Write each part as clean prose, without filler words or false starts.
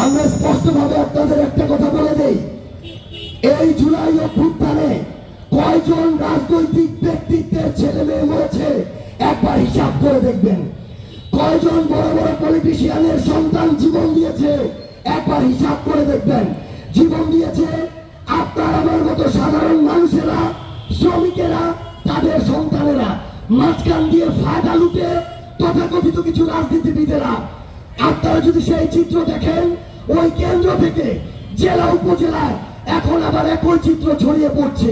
আমরা স্পষ্টভাবে আপনাদের একটা কথা বলে দেই, এই জুলাই অভ্যুত্থানে কয়জন রাজনৈতিক ব্যক্তিত্বের ছেলে মেয়ে মরেছে একবার হিসাব করে দেখবেন। কয়জন বড় বড় পলিটিশিয়ানের সন্তান জীবন দিয়েছে একবার হিসাব করে দেখবেন। জীবন দিয়েছে আপনার আমার মতো সাধারণ মানুষেরা, শ্রমিকেরা, তাদের সন্তানেরা, মাঝখান দিয়ে ফায়দা লুটে তথাকথিত কিছু রাজনীতিবিদেরা। আপনারা যদি সেই চিত্র দেখেন, ওই কেন্দ্র থেকে জেলা উপজেলায় এখন আবার একই চিত্র ছড়িয়ে পড়ছে।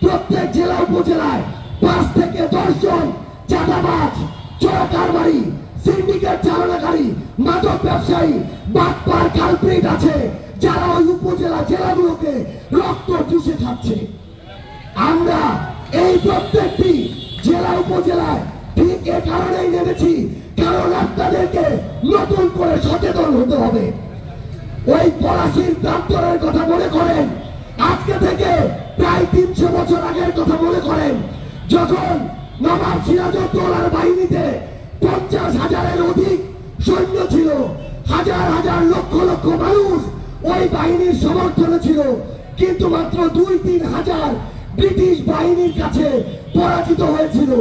প্রত্যেক জেলা উপজেলায় 5 থেকে 10 জন চাঁদাবাজ, চোরা কারবারি, সিন্ডিকেট চালনাকারী, মাদক ব্যবসায়ী, বাটপার কালপ্রিট আছে, যারা ওই উপজেলা জেলাগুলোকে রক্ত চুষে খাচ্ছে। আমরা এই প্রত্যেকটি জেলা উপজেলায় ঠিক এ কারণেই নেমেছি, কারণ আপনাদেরকে নতুন করে সচেতন হতে হবে। ওই পলাশির প্রান্তরের কথা মনে করেন, আজকে থেকে প্রায় 300 বছর আগের কথা মনে করেন, যখন নবাব সিরাজউদ্দৌলার বাহিনীতে 50,000-এর অধিক সৈন্য ছিল, হাজার হাজার লক্ষ লক্ষ মানুষ ওই বাহিনীর সমর্থনে ছিল, কিন্তু মাত্র 2-3 হাজার ব্রিটিশ বাহিনীর কাছে পরাজিত হয়েছিল।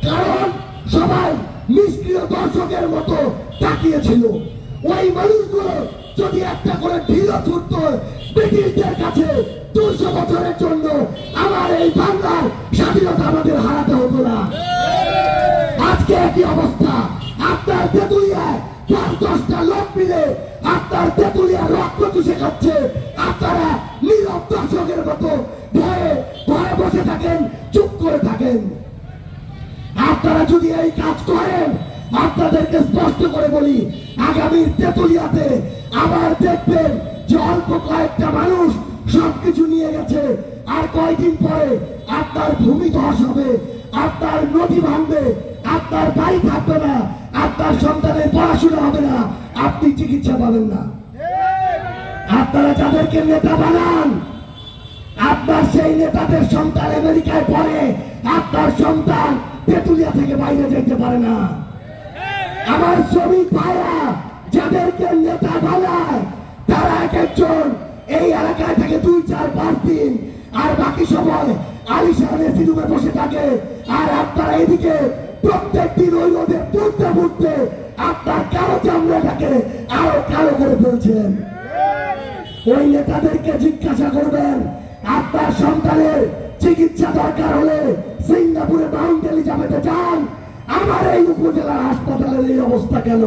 কারণ সবাই নিষ্ক্রিয় দর্শকের মতো তাকিয়েছিল। ওই মানুষগুলো যদি একটা করে ঢিল ছুটত ব্রিটিশদের কাছে, 200 বছরের জন্য আমার এই বাংলার স্বাধীনতা আমাদের হারাতে হতো না। আজকে একই অবস্থা। আপনার তেঁতুলিয়ায় 10টা লোক মিলে আপনার তেঁতুলিয়ার রক্ত চুষে খাচ্ছে। আপনারা নীরব দর্শকের মতো ভয়ে ভয়ে বসে থাকেন, চুপ করে থাকেন। আপনারা যদি এই কাজ করেন, আপনাদেরকে স্পষ্ট করে বলি, আগামীর তেঁতুলিয়াতে আবার দেখবেন যে অল্প কয়েকটা মানুষ সবকিছু নিয়ে গেছে, আর কয়েকদিন পরে আপনার ভূমি ধস হবে, আপনার নদী ভাঙবে, আপনার বাড়ি থাকবে না, আপনার সন্তানের পড়াশোনা হবে না, আপনি চিকিৎসা পাবেন না। আপনারা যাদেরকে নেতা বানান, আপনার সেই নেতাদের সন্তান আমেরিকায় পড়ে, আপনার সন্তান তেঁতুলিয়া থেকে বাইরে যেতে পারে না। আমার শ্রমিক ভাইরা যাদেরকে নেতা বানায়, তারা এক একজন এই এলাকায় থেকে 2-4-5 দিন, আর বাকি সময় আলিশান এসি রুমে বসে থাকে। আর আপনারা এদিকে প্রত্যেক দিন ওই রোদে পুড়তে পুড়তে আপনার কালো চামড়াটাকে আরো কালো করে ফেলছেন। ওই নেতাদেরকে জিজ্ঞাসা করবেন, আপনার সন্তানের চিকিৎসা দরকার হলে সিঙ্গাপুরে মাউন্ট এলিজাবেথে যান, আমার এই উপজেলা হাসপাতালের এই অবস্থা কেন?